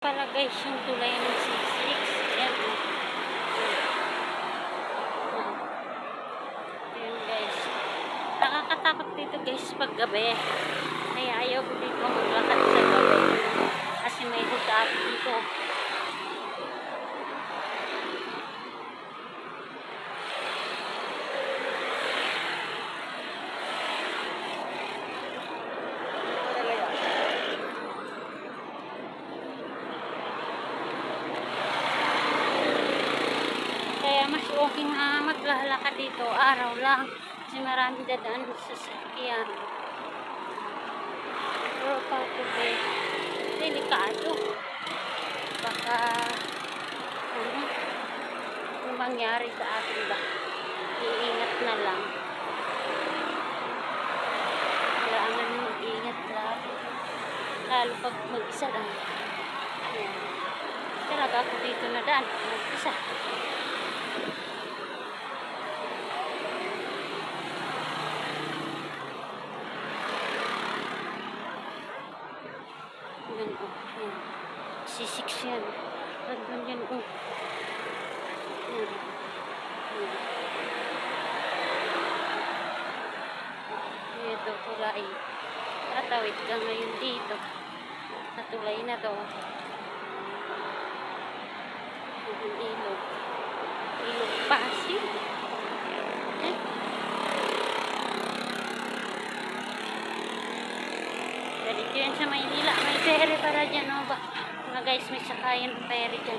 Pala guys, yung tulay ng 66. Yan o. Yan guys. Nakakatakot dito guys pag gabi. Kaya ayaw ko dito maglakad sa gabi. Kasi may hudap dito. Kaya mas okay na maglalakad dito araw lang kasi marami dadaan sa sasakyan. Pero paggabi delikado, baka ano mangyari sa atin ba, iingat na lang, kailangan mag-ingat lalo, lalo pag mag-isa lang. Ayan. Talaga ako dito na daan mag-isa. Yan o. Yan. C6 yan. Nandun yan o. Yan. Yan. Ito tulay. Tatawid ka ngayon dito. Sa tulay na to. Yung ilog. Ilog Pasig. Dito yan sa Maynila. May ferry para dyan o ba? Mga guys, may sakayan ng ferry dyan.